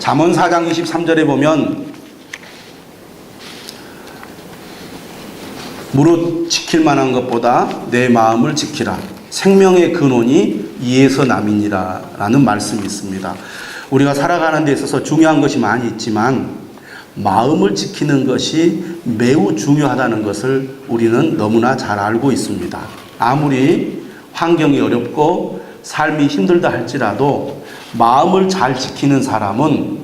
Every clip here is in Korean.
잠언 4장 23절에 보면 무릇 지킬 만한 것보다 내 마음을 지키라. 생명의 근원이 이에서 남이니라 라는 말씀이 있습니다. 우리가 살아가는 데 있어서 중요한 것이 많이 있지만 마음을 지키는 것이 매우 중요하다는 것을 우리는 너무나 잘 알고 있습니다. 아무리 환경이 어렵고 삶이 힘들다 할지라도 마음을 잘 지키는 사람은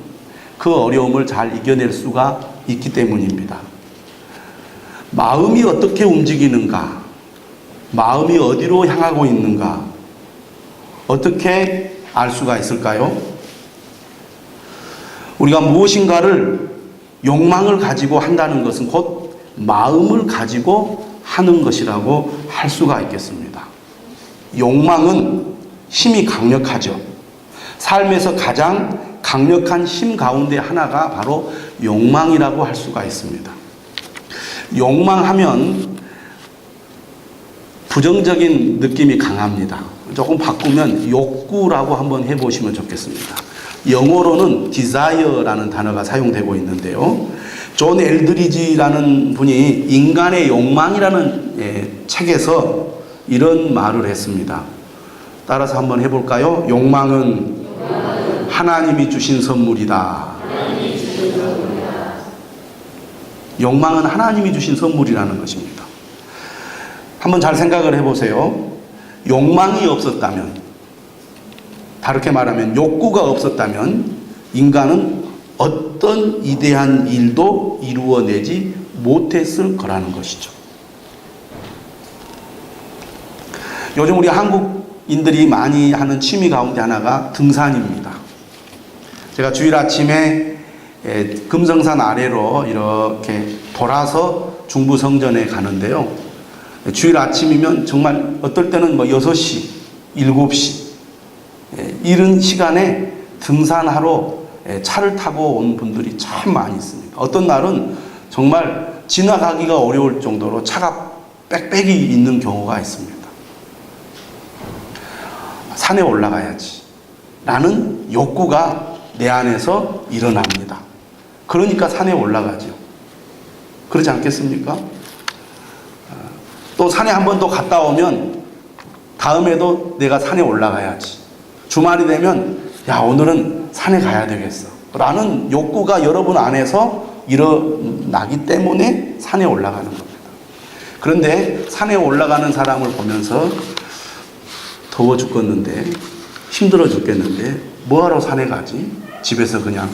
그 어려움을 잘 이겨낼 수가 있기 때문입니다. 마음이 어떻게 움직이는가? 마음이 어디로 향하고 있는가? 어떻게 알 수가 있을까요? 우리가 무엇인가를 욕망을 가지고 한다는 것은 곧 마음을 가지고 하는 것이라고 할 수가 있겠습니다. 욕망은 힘이 강력하죠. 삶에서 가장 강력한 힘 가운데 하나가 바로 욕망이라고 할 수가 있습니다. 욕망하면 부정적인 느낌이 강합니다. 조금 바꾸면 욕구라고 한번 해보시면 좋겠습니다. 영어로는 desire라는 단어가 사용되고 있는데요. 존 엘드리지라는 분이 인간의 욕망이라는 책에서 이런 말을 했습니다. 따라서 한번 해볼까요? 욕망은 하나님이 주신 선물이다. 욕망은 하나님이 주신 선물이라는 것입니다. 한번 잘 생각을 해보세요. 욕망이 없었다면, 다르게 말하면 욕구가 없었다면 인간은 어떤 위대한 일도 이루어내지 못했을 거라는 것이죠. 요즘 우리 한국인들이 많이 하는 취미 가운데 하나가 등산입니다. 제가 주일 아침에 금성산 아래로 이렇게 돌아서 중부성전에 가는데요. 주일 아침이면 정말 어떨 때는 6시, 7시 이런 시간에 등산하러 차를 타고 온 분들이 참 많이 있습니다. 어떤 날은 정말 지나가기가 어려울 정도로 차가 빽빽이 있는 경우가 있습니다. 산에 올라가야지 라는 욕구가 내 안에서 일어납니다. 그러니까 산에 올라가죠. 그렇지 않겠습니까? 또 산에 한 번 더 갔다 오면 다음에도 내가 산에 올라가야지. 주말이 되면 야, 오늘은 산에 가야 되겠어 라는 욕구가 여러분 안에서 일어나기 때문에 산에 올라가는 겁니다. 그런데 산에 올라가는 사람을 보면서 더워 죽겠는데, 힘들어 죽겠는데 뭐하러 산에 가지? 집에서 그냥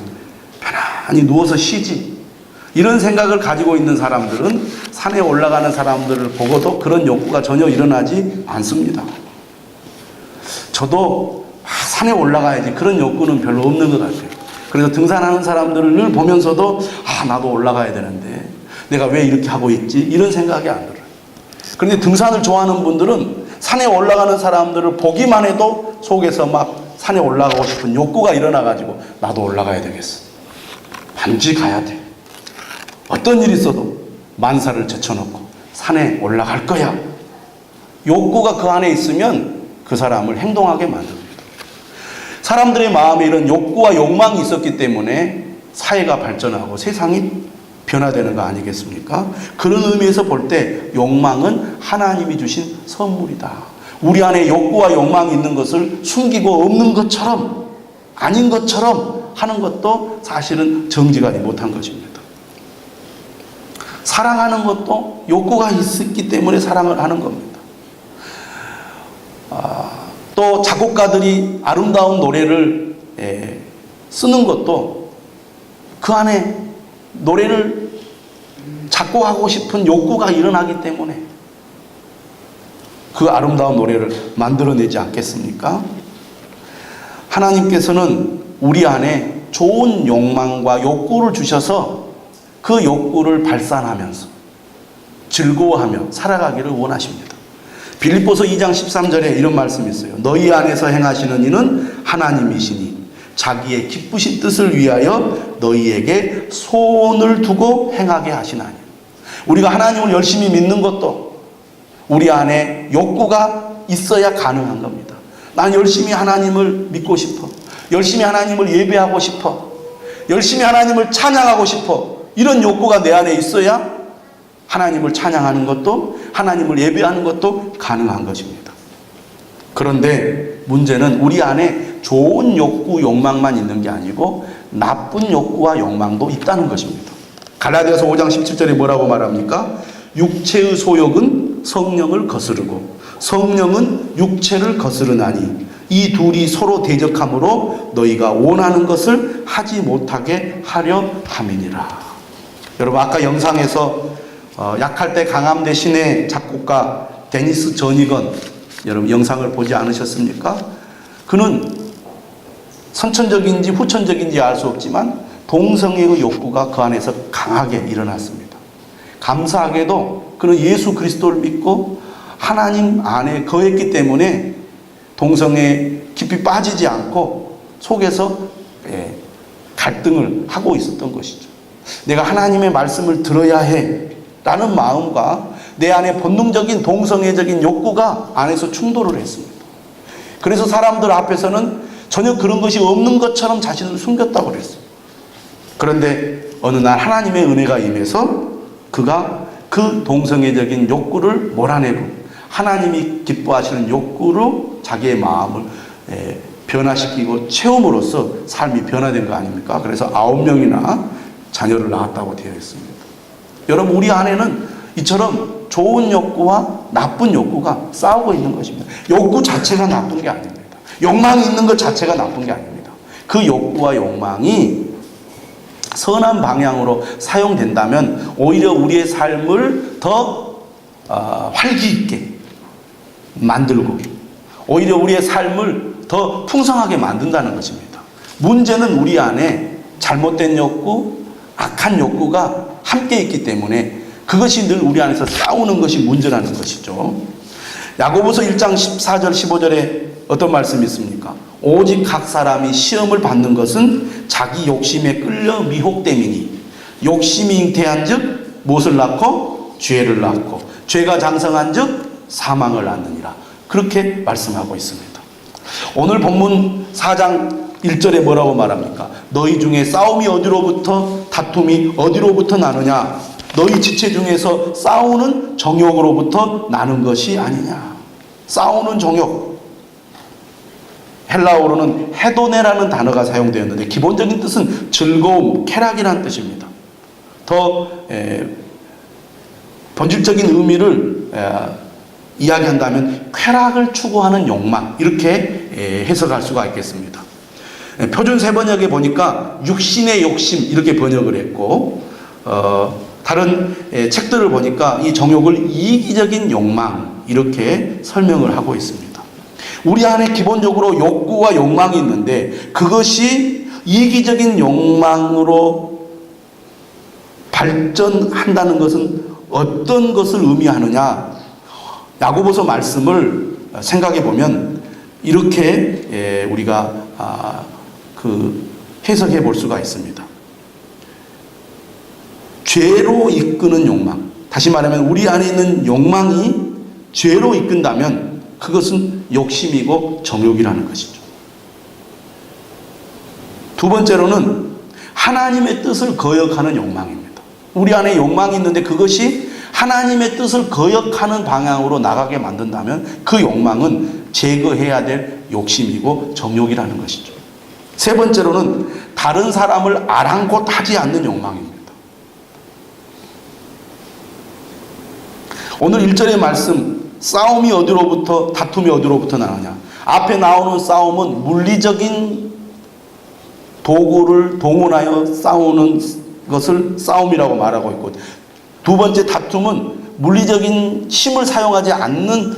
편안히 누워서 쉬지. 이런 생각을 가지고 있는 사람들은 산에 올라가는 사람들을 보고도 그런 욕구가 전혀 일어나지 않습니다. 저도 산에 올라가야지 그런 욕구는 별로 없는 것 같아요. 그래서 등산하는 사람들을 보면서도 나도 올라가야 되는데 내가 왜 이렇게 하고 있지? 이런 생각이 안 들어요. 그런데 등산을 좋아하는 분들은 산에 올라가는 사람들을 보기만 해도 속에서 막 산에 올라가고 싶은 욕구가 일어나가지고 나도 올라가야 되겠어. 반드시 가야 돼. 어떤 일이 있어도 만사를 제쳐놓고 산에 올라갈 거야. 욕구가 그 안에 있으면 그 사람을 행동하게 만듭니다. 사람들의 마음에 이런 욕구와 욕망이 있었기 때문에 사회가 발전하고 세상이 변화되는 거 아니겠습니까? 그런 의미에서 볼 때 욕망은 하나님이 주신 선물이다. 우리 안에 욕구와 욕망이 있는 것을 숨기고 없는 것처럼, 아닌 것처럼 하는 것도 사실은 정직하지 못한 것입니다. 사랑하는 것도 욕구가 있기 때문에 사랑을 하는 겁니다. 또 작곡가들이 아름다운 노래를 쓰는 것도 그 안에 노래를 작곡하고 싶은 욕구가 일어나기 때문에 그 아름다운 노래를 만들어내지 않겠습니까? 하나님께서는 우리 안에 좋은 욕망과 욕구를 주셔서 그 욕구를 발산하면서 즐거워하며 살아가기를 원하십니다. 빌립보서 2장 13절에 이런 말씀이 있어요. 너희 안에서 행하시는 이는 하나님이시니 자기의 기쁘신 뜻을 위하여 너희에게 소원을 두고 행하게 하시나니. 우리가 하나님을 열심히 믿는 것도 우리 안에 욕구가 있어야 가능한 겁니다. 난 열심히 하나님을 믿고 싶어. 열심히 하나님을 예배하고 싶어. 열심히 하나님을 찬양하고 싶어. 이런 욕구가 내 안에 있어야 하나님을 찬양하는 것도 하나님을 예배하는 것도 가능한 것입니다. 그런데 문제는 우리 안에 좋은 욕구, 욕망만 있는 게 아니고 나쁜 욕구와 욕망도 있다는 것입니다. 갈라디아서 5장 17절에 뭐라고 말합니까? 육체의 소욕은 성령을 거스르고 성령은 육체를 거스르나니 이 둘이 서로 대적함으로 너희가 원하는 것을 하지 못하게 하려 함이니라. 여러분, 아까 영상에서 약할 때 강함 대신에 작곡가 데니스 저니건, 여러분 영상을 보지 않으셨습니까? 그는 선천적인지 후천적인지 알 수 없지만 동성애의 욕구가 그 안에서 강하게 일어났습니다. 감사하게도 그는 예수 그리스도를 믿고 하나님 안에 거했기 때문에 동성애에 깊이 빠지지 않고 속에서 갈등을 하고 있었던 것이죠. 내가 하나님의 말씀을 들어야 해 라는 마음과 내 안에 본능적인 동성애적인 욕구가 안에서 충돌을 했습니다. 그래서 사람들 앞에서는 전혀 그런 것이 없는 것처럼 자신을 숨겼다고 그랬어요. 그런데 어느 날 하나님의 은혜가 임해서 그가 그 동성애적인 욕구를 몰아내고 하나님이 기뻐하시는 욕구로 자기의 마음을 변화시키고 채움으로써 삶이 변화된 거 아닙니까? 그래서 9명이나 자녀를 낳았다고 되어 있습니다. 여러분, 우리 안에는 이처럼 좋은 욕구와 나쁜 욕구가 싸우고 있는 것입니다. 욕구 자체가 나쁜 게 아닙니다. 욕망이 있는 것 자체가 나쁜 게 아닙니다. 그 욕구와 욕망이 선한 방향으로 사용된다면 오히려 우리의 삶을 더 활기 있게 만들고 오히려 우리의 삶을 더 풍성하게 만든다는 것입니다. 문제는 우리 안에 잘못된 욕구, 악한 욕구가 함께 있기 때문에 그것이 늘 우리 안에서 싸우는 것이 문제라는 것이죠. 야고보서 1장 14절 15절에 어떤 말씀이 있습니까? 오직 각 사람이 시험을 받는 것은 자기 욕심에 끌려 미혹됨이니 욕심이 잉태한 즉 무엇을 낳고? 죄를 낳고 죄가 장성한 즉 사망을 낳느니라. 그렇게 말씀하고 있습니다. 오늘 본문 4장 1절에 뭐라고 말합니까? 너희 중에 싸움이 어디로부터 다툼이 어디로부터 나느냐? 너희 지체 중에서 싸우는 정욕으로부터 나는 것이 아니냐? 싸우는 정욕. 헬라어로는 헤도네라는 단어가 사용되었는데 기본적인 뜻은 즐거움, 쾌락이라는 뜻입니다. 더 본질적인 의미를 이야기한다면 쾌락을 추구하는 욕망, 이렇게 해석할 수가 있겠습니다. 표준 세번역에 보니까 육신의 욕심 이렇게 번역을 했고 다른 책들을 보니까 이 정욕을 이기적인 욕망 이렇게 설명을 하고 있습니다. 우리 안에 기본적으로 욕구와 욕망이 있는데 그것이 이기적인 욕망으로 발전한다는 것은 어떤 것을 의미하느냐? 야고보서 말씀을 생각해 보면 이렇게 우리가 해석해 볼 수가 있습니다. 죄로 이끄는 욕망. 다시 말하면 우리 안에 있는 욕망이 죄로 이끈다면 그것은 욕심이고 정욕이라는 것이죠. 두 번째로는 하나님의 뜻을 거역하는 욕망입니다. 우리 안에 욕망이 있는데 그것이 하나님의 뜻을 거역하는 방향으로 나가게 만든다면 그 욕망은 제거해야 될 욕심이고 정욕이라는 것이죠. 세 번째로는 다른 사람을 아랑곳하지 않는 욕망입니다. 오늘 1절의 말씀, 싸움이 어디로부터, 다툼이 어디로부터 나느냐? 앞에 나오는 싸움은 물리적인 도구를 동원하여 싸우는 것을 싸움이라고 말하고 있고, 두 번째 다툼은 물리적인 힘을 사용하지 않는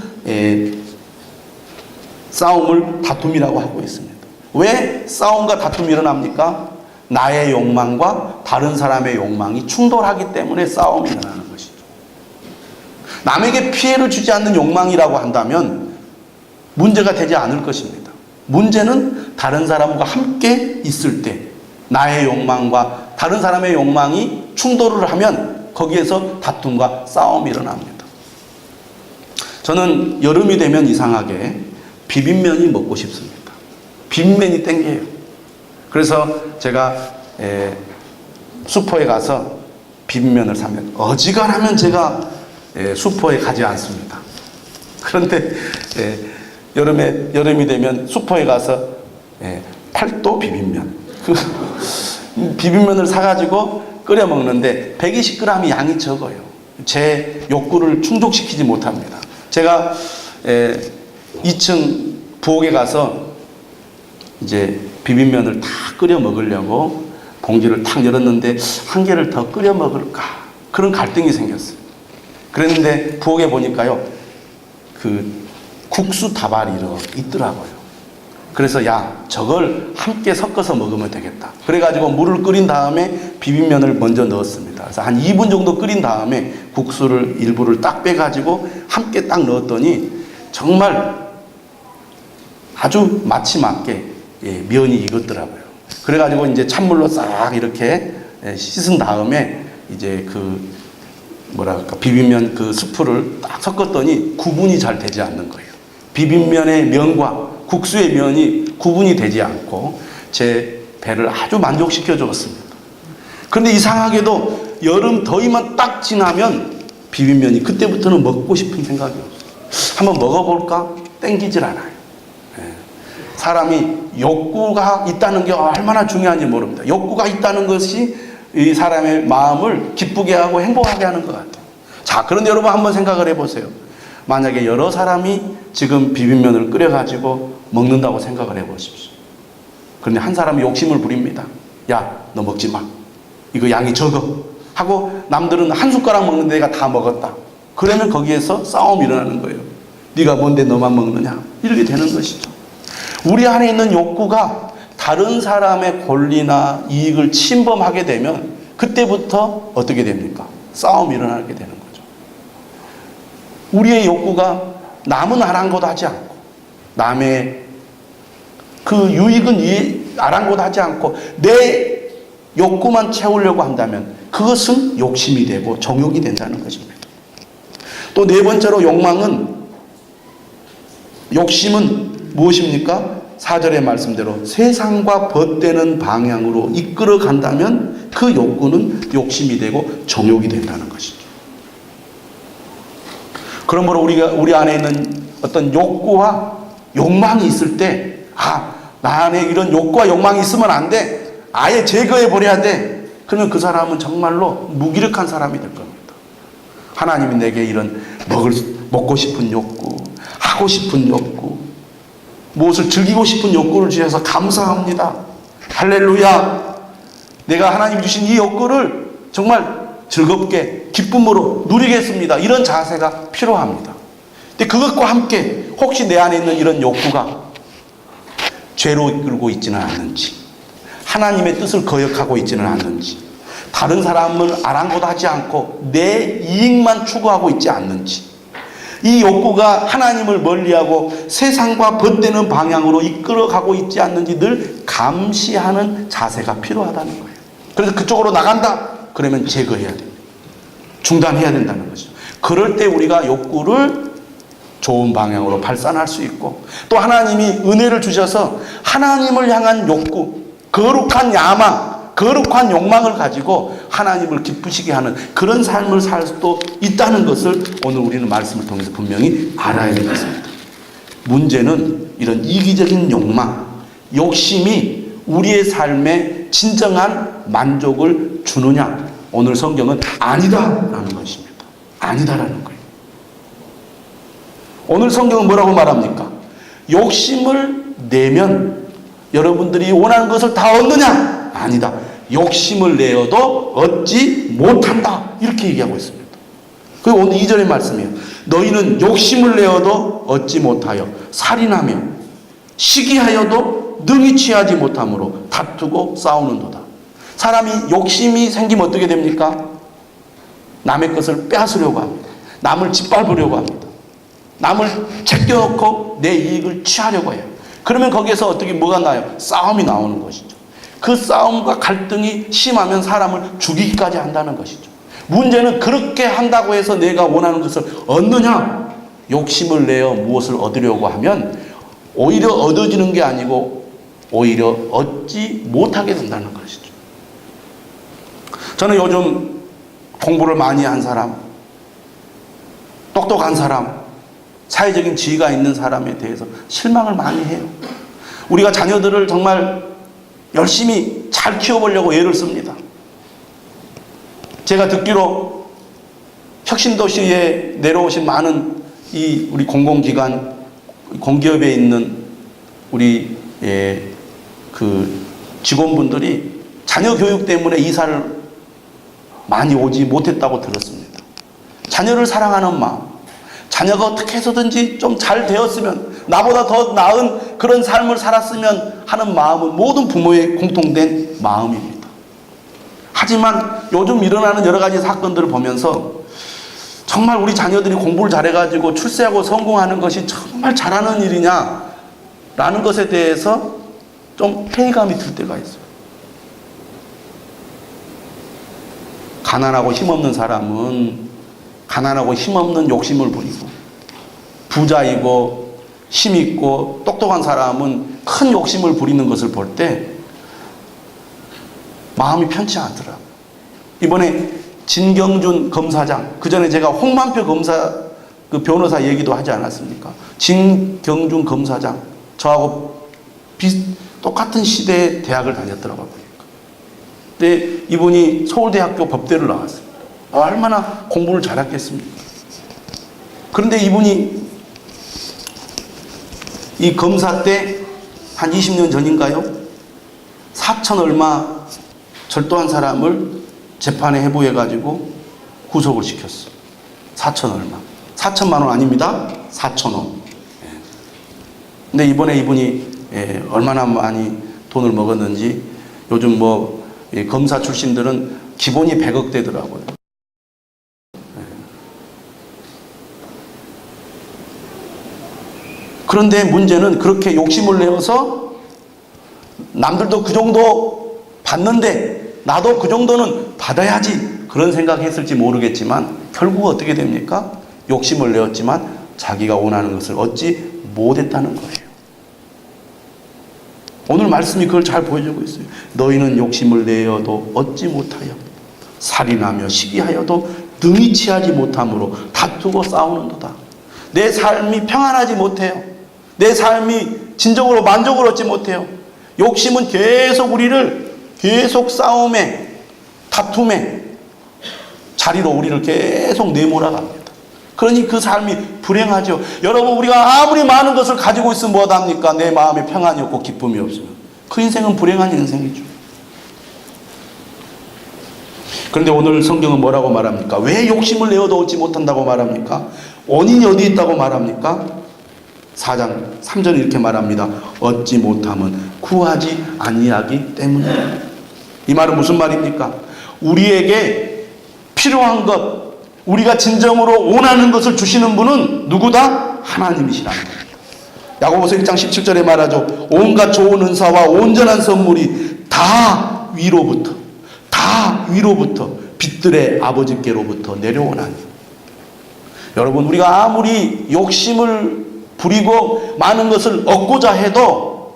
싸움을 다툼이라고 하고 있습니다. 왜 싸움과 다툼이 일어납니까? 나의 욕망과 다른 사람의 욕망이 충돌하기 때문에 싸움이 일어나는 것이죠. 남에게 피해를 주지 않는 욕망이라고 한다면 문제가 되지 않을 것입니다. 문제는 다른 사람과 함께 있을 때 나의 욕망과 다른 사람의 욕망이 충돌을 하면 거기에서 다툼과 싸움이 일어납니다. 저는 여름이 되면 이상하게 비빔면이 먹고 싶습니다. 비빔면이 땡겨요. 그래서 제가 슈퍼에 가서 비빔면을 사면 어지간하면 제가 슈퍼에 가지 않습니다. 그런데 여름이 되면 슈퍼에 가서 팔도 비빔면 비빔면을 사가지고 끓여 먹는데 120g이 양이 적어요. 제 욕구를 충족시키지 못합니다. 제가 2층 부엌에 가서 이제 비빔면을 다 끓여 먹으려고 봉지를 탁 열었는데 한 개를 더 끓여 먹을까 그런 갈등이 생겼어요. 그랬는데 부엌에 보니까요 그 국수 다발이 있더라고요. 그래서 야 저걸 함께 섞어서 먹으면 되겠다. 그래가지고 물을 끓인 다음에 비빔면을 먼저 넣었습니다. 그래서 한 2분 정도 끓인 다음에 국수를 일부를 딱 빼가지고 함께 딱 넣었더니 정말 아주 마치 맞게 면이 익었더라고요. 그래가지고 이제 찬물로 싹 이렇게 씻은 다음에 이제 비빔면 그 스프를 딱 섞었더니 구분이 잘 되지 않는 거예요. 비빔면의 면과 국수의 면이 구분이 되지 않고 제 배를 아주 만족시켜 줬습니다. 그런데 이상하게도 여름 더위만 딱 지나면 비빔면이 그때부터는 먹고 싶은 생각이 없어요. 한번 먹어볼까? 땡기질 않아요. 사람이 욕구가 있다는 게 얼마나 중요한지 모릅니다. 욕구가 있다는 것이 이 사람의 마음을 기쁘게 하고 행복하게 하는 것 같아요. 자, 그런데 여러분 한번 생각을 해보세요. 만약에 여러 사람이 지금 비빔면을 끓여가지고 먹는다고 생각을 해보십시오. 그런데 한 사람이 욕심을 부립니다. 야, 너 먹지 마. 이거 양이 적어. 하고 남들은 한 숟가락 먹는데 내가 다 먹었다. 그러면 거기에서 싸움이 일어나는 거예요. 네가 뭔데 너만 먹느냐. 이렇게 되는 것이죠. 우리 안에 있는 욕구가 다른 사람의 권리나 이익을 침범하게 되면 그때부터 어떻게 됩니까? 싸움이 일어나게 되는 거죠. 우리의 욕구가 남은 아랑곳하지 않고 남의 그 유익은 아랑곳하지 않고 내 욕구만 채우려고 한다면 그것은 욕심이 되고 정욕이 된다는 것입니다. 또 네 번째로 욕심은 무엇입니까? 4절의 말씀대로 세상과 벗되는 방향으로 이끌어 간다면 그 욕구는 욕심이 되고 정욕이 된다는 것이죠. 그러므로 우리 안에 있는 어떤 욕구와 욕망이 있을 때, 나 안에 이런 욕구와 욕망이 있으면 안 돼. 아예 제거해 버려야 돼. 그러면 그 사람은 정말로 무기력한 사람이 될 겁니다. 하나님이 내게 이런 먹고 싶은 욕구, 하고 싶은 욕구, 무엇을 즐기고 싶은 욕구를 주셔서 감사합니다. 할렐루야. 내가 하나님 주신 이 욕구를 정말 즐겁게 기쁨으로 누리겠습니다. 이런 자세가 필요합니다. 근데 그것과 함께 혹시 내 안에 있는 이런 욕구가 죄로 이끌고 있지는 않는지, 하나님의 뜻을 거역하고 있지는 않는지, 다른 사람을 아랑곳하지 않고 내 이익만 추구하고 있지 않는지, 이 욕구가 하나님을 멀리하고 세상과 벗되는 방향으로 이끌어가고 있지 않는지 늘 감시하는 자세가 필요하다는 거예요. 그래서 그쪽으로 나간다? 그러면 제거해야 됩니다. 중단해야 된다는 거죠. 그럴 때 우리가 욕구를 좋은 방향으로 발산할 수 있고, 또 하나님이 은혜를 주셔서 하나님을 향한 욕구, 거룩한 야망, 거룩한 욕망을 가지고 하나님을 기쁘시게 하는 그런 삶을 살 수도 있다는 것을 오늘 우리는 말씀을 통해서 분명히 알아야 되겠습니다. 문제는 이런 이기적인 욕망, 욕심이 우리의 삶에 진정한 만족을 주느냐? 오늘 성경은 아니다라는 것입니다. 아니다라는 거예요. 오늘 성경은 뭐라고 말합니까? 욕심을 내면 여러분들이 원하는 것을 다 얻느냐? 아니다. 욕심을 내어도 얻지 못한다. 이렇게 얘기하고 있습니다. 그리고 오늘 2절의 말씀이에요. 너희는 욕심을 내어도 얻지 못하여 살인하며 시기하여도 능히 취하지 못함으로 다투고 싸우는도다. 사람이 욕심이 생기면 어떻게 됩니까? 남의 것을 빼앗으려고 합니다. 남을 짓밟으려고 합니다. 남을 제껴놓고 내 이익을 취하려고 해요. 그러면 거기에서 뭐가 나요? 싸움이 나오는 것이죠. 그 싸움과 갈등이 심하면 사람을 죽이기까지 한다는 것이죠. 문제는 그렇게 한다고 해서 내가 원하는 것을 얻느냐? 욕심을 내어 무엇을 얻으려고 하면 오히려 얻어지는 게 아니고 오히려 얻지 못하게 된다는 것이죠. 저는 요즘 공부를 많이 한 사람, 똑똑한 사람, 사회적인 지위가 있는 사람에 대해서 실망을 많이 해요. 우리가 자녀들을 정말 열심히 잘 키워보려고 애를 씁니다. 제가 듣기로 혁신도시에 내려오신 많은 우리 공공기관, 공기업에 있는 우리 그 직원분들이 자녀 교육 때문에 이사를 많이 오지 못했다고 들었습니다. 자녀를 사랑하는 마음, 자녀가 어떻게 해서든지 좀 잘 되었으면, 나보다 더 나은 그런 삶을 살았으면 하는 마음은 모든 부모의 공통된 마음입니다. 하지만 요즘 일어나는 여러 가지 사건들을 보면서 정말 우리 자녀들이 공부를 잘해가지고 출세하고 성공하는 것이 정말 잘하는 일이냐라는 것에 대해서 좀 회의감이 들 때가 있어요. 가난하고 힘없는 사람은 가난하고 힘없는 욕심을 부리고, 부자이고 힘있고 똑똑한 사람은 큰 욕심을 부리는 것을 볼 때 마음이 편치 않더라고요. 이번에 진경준 검사장, 그 전에 제가 홍만표 검사, 그 변호사 얘기도 하지 않았습니까? 진경준 검사장, 저하고 똑같은 시대에 대학을 다녔더라고요. 근데 이분이 서울대학교 법대를 나왔어요. 얼마나 공부를 잘했겠습니까? 그런데 이분이 이 검사 때 한 20년 전인가요? 4천 얼마 절도한 사람을 재판에 회부해가지고 구속을 시켰어요. 4천 얼마. 4천만 원 아닙니다. 4천 원. 근데 이번에 이분이 얼마나 많이 돈을 먹었는지 요즘 검사 출신들은 기본이 100억 되더라고요. 그런데 문제는 그렇게 욕심을 내어서 남들도 그 정도 받는데 나도 그 정도는 받아야지, 그런 생각했을지 모르겠지만 결국 어떻게 됩니까? 욕심을 내었지만 자기가 원하는 것을 얻지 못했다는 거예요. 오늘 말씀이 그걸 잘 보여주고 있어요. 너희는 욕심을 내어도 얻지 못하여 살인하며 시기하여도 능히 취하지 못함으로 다투고 싸우는도다. 내 삶이 평안하지 못해요. 내 삶이 진정으로 만족을 얻지 못해요. 욕심은 계속 우리를 계속 싸움에, 다툼에 자리로 우리를 계속 내몰아갑니다. 그러니 그 삶이 불행하죠. 여러분, 우리가 아무리 많은 것을 가지고 있으면 뭐합니까? 내 마음에 평안이 없고 기쁨이 없으면 그 인생은 불행한 인생이죠. 그런데 오늘 성경은 뭐라고 말합니까? 왜 욕심을 내어도 얻지 못한다고 말합니까? 원인이 어디 있다고 말합니까? 4장 3절에 이렇게 말합니다. 얻지 못함은 구하지 아니하기 때문이다. 이 말은 무슨 말입니까? 우리에게 필요한 것, 우리가 진정으로 원하는 것을 주시는 분은 누구다? 하나님이시라는 겁니다. 야고보서 1장 17절에 말하죠. 온갖 좋은 은사와 온전한 선물이 다 위로부터 빛들의 아버지께로부터 내려오나니. 여러분, 우리가 아무리 욕심을 부리고 많은 것을 얻고자 해도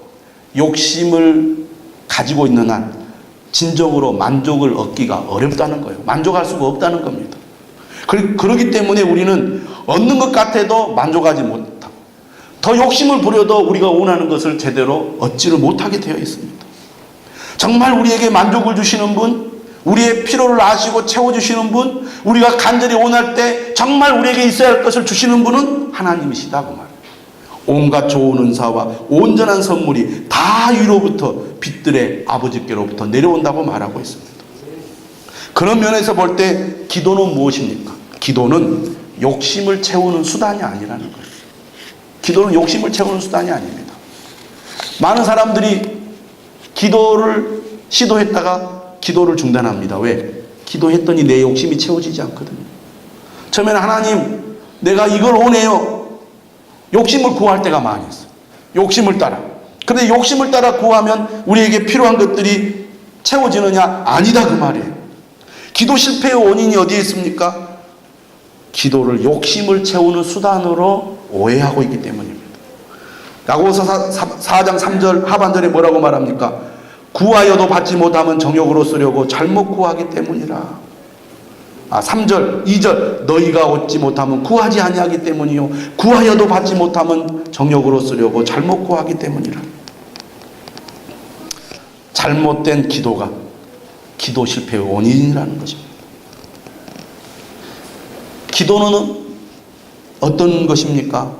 욕심을 가지고 있는 한 진정으로 만족을 얻기가 어렵다는 거예요. 만족할 수가 없다는 겁니다. 그렇기 때문에 우리는 얻는 것 같아도 만족하지 못하고, 더 욕심을 부려도 우리가 원하는 것을 제대로 얻지를 못하게 되어 있습니다. 정말 우리에게 만족을 주시는 분, 우리의 필요를 아시고 채워주시는 분, 우리가 간절히 원할 때 정말 우리에게 있어야 할 것을 주시는 분은 하나님이시다고 말해요. 온갖 좋은 은사와 온전한 선물이 다 위로부터 빛들의 아버지께로부터 내려온다고 말하고 있습니다. 그런 면에서 볼 때 기도는 무엇입니까? 기도는 욕심을 채우는 수단이 아니라는 거예요. 기도는 욕심을 채우는 수단이 아닙니다. 많은 사람들이 기도를 시도했다가 기도를 중단합니다. 왜? 기도했더니 내 욕심이 채워지지 않거든요. 처음에는 하나님, 내가 이걸 원해요. 욕심을 구할 때가 많이 있어요. 욕심을 따라. 그런데 욕심을 따라 구하면 우리에게 필요한 것들이 채워지느냐? 아니다, 그 말이에요. 기도 실패의 원인이 어디에 있습니까? 기도를 욕심을 채우는 수단으로 오해하고 있기 때문입니다. 야고보서 4장 3절 하반절에 뭐라고 말합니까? 구하여도 받지 못하면 정욕으로 쓰려고 잘못 구하기 때문이라. 3절, 2절 너희가 얻지 못하면 구하지 아니하기 때문이요 구하여도 받지 못하면 정욕으로 쓰려고 잘못 구하기 때문이라. 잘못된 기도가 기도 실패의 원인이라는 것입니다. 기도는 어떤 것입니까?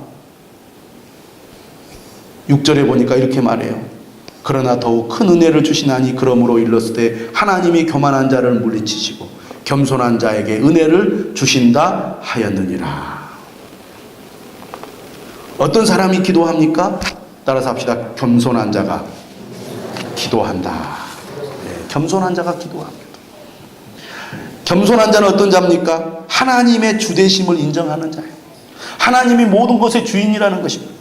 6절에 보니까 이렇게 말해요. 그러나 더욱 큰 은혜를 주시나니 그러므로 일렀을 때 하나님이 교만한 자를 물리치시고 겸손한 자에게 은혜를 주신다 하였느니라. 어떤 사람이 기도합니까? 따라서 합시다. 겸손한 자가 기도한다. 네, 겸손한 자가 기도합니다. 겸손한 자는 어떤 자입니까? 하나님의 주되심을 인정하는 자예요. 하나님이 모든 것의 주인이라는 것입니다.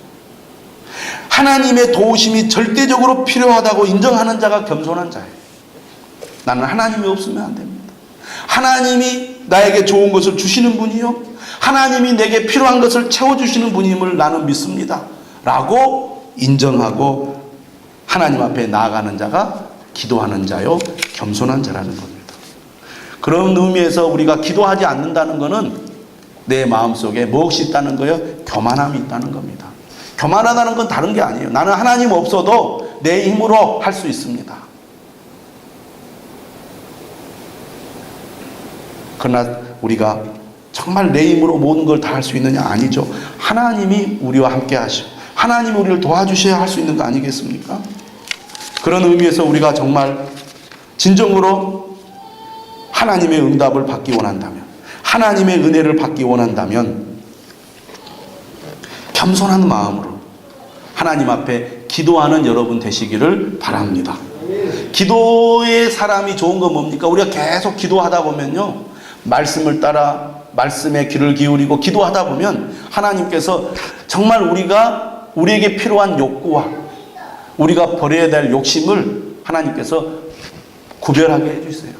하나님의 도우심이 절대적으로 필요하다고 인정하는 자가 겸손한 자예요. 나는 하나님이 없으면 안 됩니다. 하나님이 나에게 좋은 것을 주시는 분이요 하나님이 내게 필요한 것을 채워주시는 분임을 나는 믿습니다 라고 인정하고 하나님 앞에 나아가는 자가 기도하는 자요 겸손한 자라는 겁니다. 그런 의미에서 우리가 기도하지 않는다는 것은 내 마음속에 무엇이 있다는 거예요? 교만함이 있다는 겁니다. 교만하다는 건 다른 게 아니에요. 나는 하나님 없어도 내 힘으로 할 수 있습니다. 그러나 우리가 정말 내 힘으로 모든 걸 다 할 수 있느냐? 아니죠. 하나님이 우리와 함께 하시고 하나님이 우리를 도와주셔야 할 수 있는 거 아니겠습니까? 그런 의미에서 우리가 정말 진정으로 하나님의 응답을 받기 원한다면 하나님의 은혜를 받기 원한다면 겸손한 마음으로 하나님 앞에 기도하는 여러분 되시기를 바랍니다. 기도의 사람이 좋은 건 뭡니까? 우리가 계속 기도하다 보면요 말씀을 따라 말씀에 귀를 기울이고 기도하다 보면 하나님께서 정말 우리에게 필요한 욕구와 우리가 버려야 될 욕심을 하나님께서 구별하게 해주세요.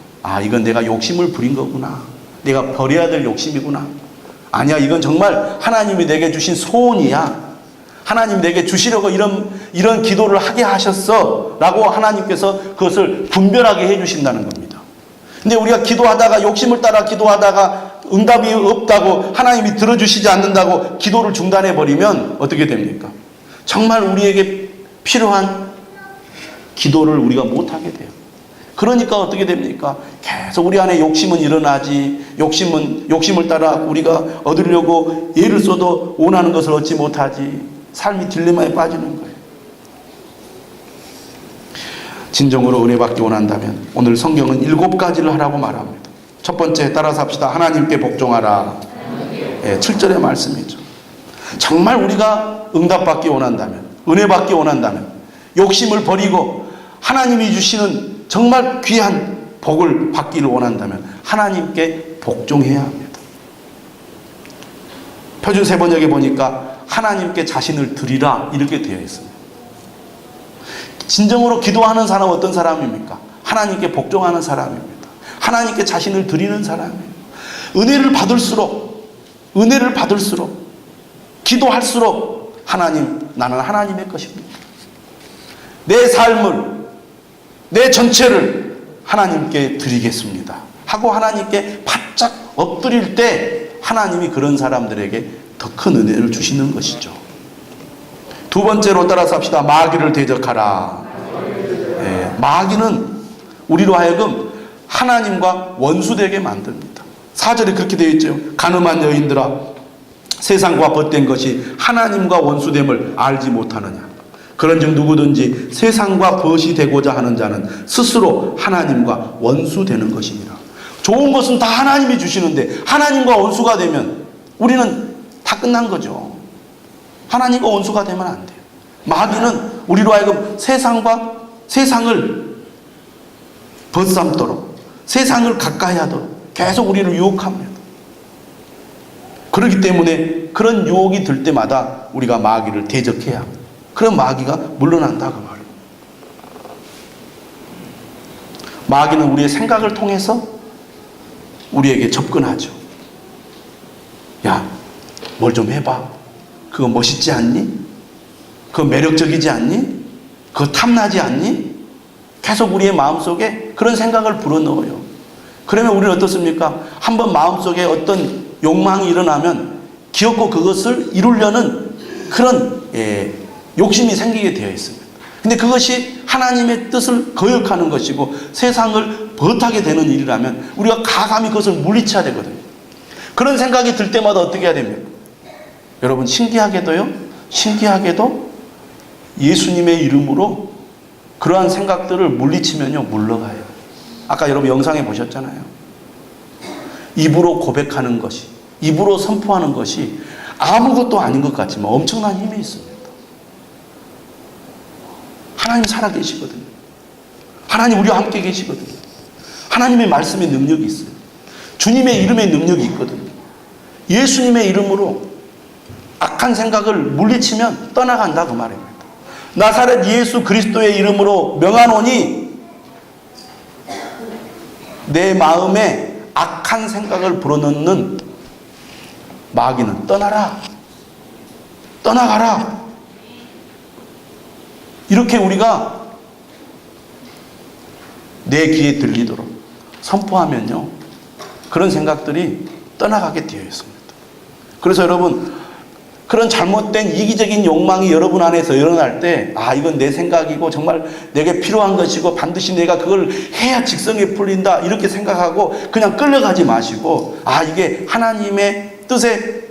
이건 내가 욕심을 부린 거구나. 내가 버려야 될 욕심이구나. 아니야, 이건 정말 하나님이 내게 주신 소원이야. 하나님 내게 주시려고 이런 기도를 하게 하셨어 라고 하나님께서 그것을 분별하게 해주신다는 겁니다. 근데 우리가 기도하다가 욕심을 따라 기도하다가 응답이 없다고 하나님이 들어주시지 않는다고 기도를 중단해 버리면 어떻게 됩니까? 정말 우리에게 필요한 기도를 우리가 못하게 돼요. 그러니까 어떻게 됩니까? 계속 우리 안에 욕심은 일어나지, 욕심을 따라 우리가 얻으려고 애를 써도 원하는 것을 얻지 못하지, 삶이 딜레마에 빠지는 거예요. 진정으로 은혜 받기 원한다면 오늘 성경은 7가지를 하라고 말합니다. 첫 번째, 따라서 합시다. 하나님께 복종하라. 7절의 말씀이죠. 정말 우리가 응답받기 원한다면, 은혜 받기 원한다면, 욕심을 버리고 하나님이 주시는 정말 귀한 복을 받기를 원한다면 하나님께 복종해야 합니다. 표준 세번역에 보니까 하나님께 자신을 드리라 이렇게 되어 있습니다. 진정으로 기도하는 사람은 어떤 사람입니까? 하나님께 복종하는 사람입니다. 하나님께 자신을 드리는 사람이에요. 은혜를 받을수록 기도할수록 나는 하나님의 것입니다. 내 삶을, 내 전체를 하나님께 드리겠습니다 하고 하나님께 바짝 엎드릴 때 하나님이 그런 사람들에게 더 큰 은혜를 주시는 것이죠. 두 번째로 따라서 합시다. 마귀를 대적하라. 마귀는 우리로 하여금 하나님과 원수되게 만듭니다. 4절에 그렇게 되어 있죠. 가늠한 여인들아, 세상과 벗된 것이 하나님과 원수됨을 알지 못하느냐. 그런즉 누구든지 세상과 벗이 되고자 하는 자는 스스로 하나님과 원수되는 것이니라. 좋은 것은 다 하나님이 주시는데 하나님과 원수가 되면 우리는 다 끝난 거죠. 하나님과 원수가 되면 안 돼요. 마귀는 우리로 하여금 세상을 벗삼도록, 세상을 가까이 하도록 계속 우리를 유혹합니다. 그렇기 때문에 그런 유혹이 들 때마다 우리가 마귀를 대적해야 합니다. 그럼 마귀가 물러난다 그 말이에요. 마귀는 우리의 생각을 통해서 우리에게 접근하죠. 야, 뭘 좀 해봐. 그거 멋있지 않니? 그거 매력적이지 않니? 그거 탐나지 않니? 계속 우리의 마음속에 그런 생각을 불어넣어요. 그러면 우리는 어떻습니까? 한번 마음속에 어떤 욕망이 일어나면 기어코 그것을 이루려는 그런 욕심이 생기게 되어 있습니다. 근데 그것이 하나님의 뜻을 거역하는 것이고 세상을 버타게 되는 일이라면 우리가 가감히 그것을 물리쳐야 되거든요. 그런 생각이 들 때마다 어떻게 해야 됩니까? 여러분, 신기하게도 예수님의 이름으로 그러한 생각들을 물리치면요, 물러가요. 아까 여러분 영상에 보셨잖아요. 입으로 고백하는 것이, 입으로 선포하는 것이 아무것도 아닌 것 같지만 엄청난 힘이 있습니다. 하나님 살아계시거든요. 하나님 우리와 함께 계시거든요. 하나님의 말씀의 능력이 있어요. 주님의 이름의 능력이 있거든요. 예수님의 이름으로 악한 생각을 물리치면 떠나간다 그 말입니다. 나사렛 예수 그리스도의 이름으로 명하노니 내 마음에 악한 생각을 불어넣는 마귀는 떠나라, 떠나가라. 이렇게 우리가 내 귀에 들리도록 선포하면요, 그런 생각들이 떠나가게 되어 있습니다. 그래서 여러분, 그런 잘못된 이기적인 욕망이 여러분 안에서 일어날 때, 아, 이건 내 생각이고 정말 내게 필요한 것이고 반드시 내가 그걸 해야 직성에 풀린다, 이렇게 생각하고 그냥 끌려가지 마시고, 아, 이게 하나님의 뜻에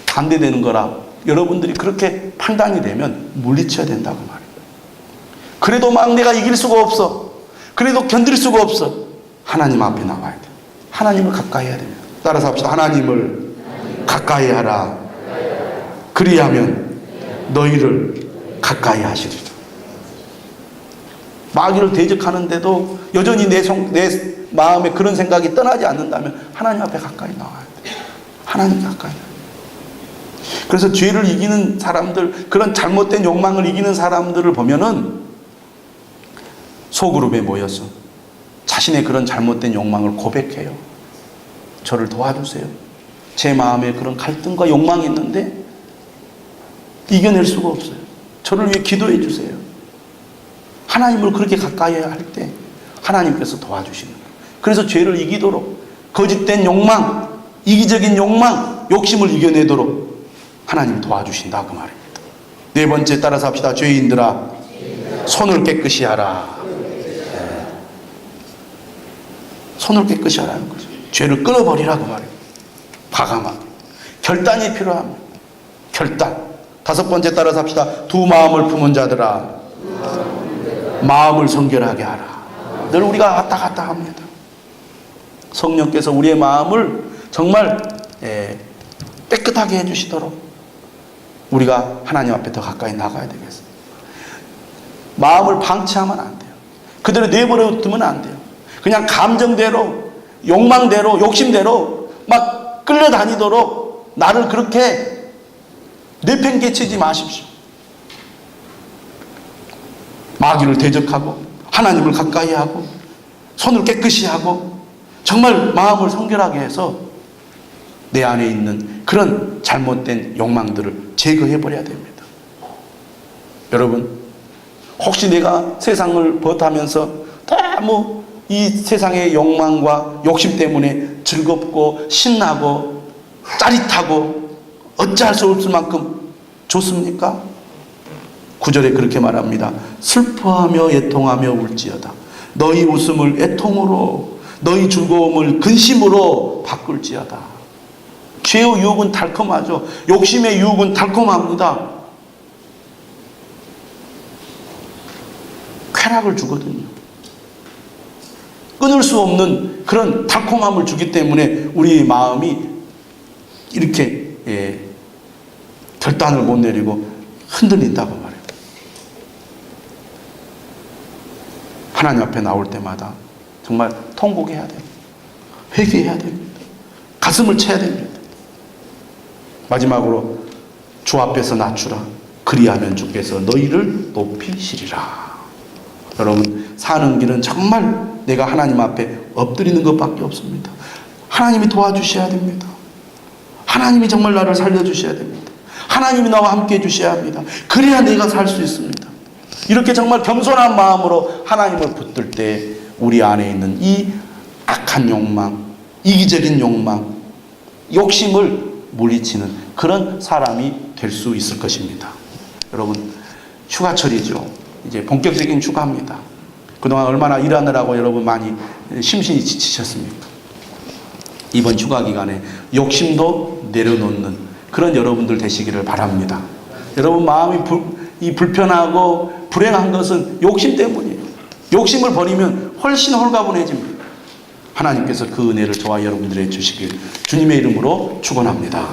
반대되는 거라 여러분들이 그렇게 판단이 되면 물리쳐야 된다고 말입니다. 그래도 막 내가 이길 수가 없어, 그래도 견딜 수가 없어, 하나님 앞에 나와야 돼요. 하나님을 가까이 해야 됩니다. 따라서 합시다. 하나님을 가까이 하라. 그리하면 너희를 가까이 하시리라. 마귀를 대적하는데도 여전히 내 마음에 그런 생각이 떠나지 않는다면 하나님 앞에 가까이 나와야 돼요. 하나님 가까이. 그래서 죄를 이기는 사람들, 그런 잘못된 욕망을 이기는 사람들을 보면은 소그룹에 모여서 자신의 그런 잘못된 욕망을 고백해요. 저를 도와주세요. 제 마음에 그런 갈등과 욕망이 있는데 이겨낼 수가 없어요. 저를 위해 기도해 주세요. 하나님을 그렇게 가까이 할 때 하나님께서 도와주시는 거예요. 그래서 죄를 이기도록, 거짓된 욕망, 이기적인 욕망, 욕심을 이겨내도록 하나님 도와주신다 그 말입니다. 네 번째, 따라서 합시다. 죄인들아, 손을 깨끗이 하라. 네. 손을 깨끗이 하라는 거죠. 죄를 끊어버리라 그 말입니다. 과감하게 결단이 필요합니다. 결단. 다섯 번째, 따라서 합시다. 두 마음을 품은 자들아, 마음을 성결하게 하라. 늘 우리가 왔다 갔다 합니다. 성령께서 우리의 마음을 정말 깨끗하게 해주시도록 우리가 하나님 앞에 더 가까이 나가야 되겠습니다. 마음을 방치하면 안 돼요. 그대로 내버려 두면 안 돼요. 그냥 감정대로, 욕망대로, 욕심대로 막 끌려다니도록 나를 그렇게 내팽개치지 마십시오. 마귀를 대적하고 하나님을 가까이 하고 손을 깨끗이 하고 정말 마음을 성결하게 해서 내 안에 있는 그런 잘못된 욕망들을 제거해버려야 됩니다. 여러분, 혹시 내가 세상을 버타면서 너무 이 세상의 욕망과 욕심 때문에 즐겁고 신나고 짜릿하고 어찌할 수 없을 만큼 좋습니까? 9절에 그렇게 말합니다. 슬퍼하며 애통하며 울지어다. 너희 웃음을 애통으로, 너희 즐거움을 근심으로 바꿀지어다. 죄의 유혹은 달콤하죠. 욕심의 유혹은 달콤합니다. 쾌락을 주거든요. 끊을 수 없는 그런 달콤함을 주기 때문에 우리 마음이 이렇게 결단을 못 내리고 흔들린다고 말해요. 하나님 앞에 나올 때마다 정말 통곡해야 됩니다. 회개해야 됩니다. 가슴을 쳐야 됩니다. 마지막으로 주 앞에서 낮추라. 그리하면 주께서 너희를 높이시리라. 여러분, 사는 길은 정말 내가 하나님 앞에 엎드리는 것밖에 없습니다. 하나님이 도와주셔야 됩니다. 하나님이 정말 나를 살려주셔야 됩니다. 하나님이 나와 함께 해주셔야 합니다. 그래야 내가 살 수 있습니다. 이렇게 정말 겸손한 마음으로 하나님을 붙들 때 우리 안에 있는 이 악한 욕망, 이기적인 욕망, 욕심을 물리치는 그런 사람이 될 수 있을 것입니다. 여러분, 휴가철이죠. 이제 본격적인 휴가입니다. 그동안 얼마나 일하느라고 여러분 많이 심신이 지치셨습니까? 이번 휴가 기간에 욕심도 내려놓는 그런 여러분들 되시기를 바랍니다. 여러분 마음이 불편하고 불행한 것은 욕심 때문이에요. 욕심을 버리면 훨씬 홀가분해집니다. 하나님께서 그 은혜를 저와 여러분들에게 주시길 주님의 이름으로 축원합니다.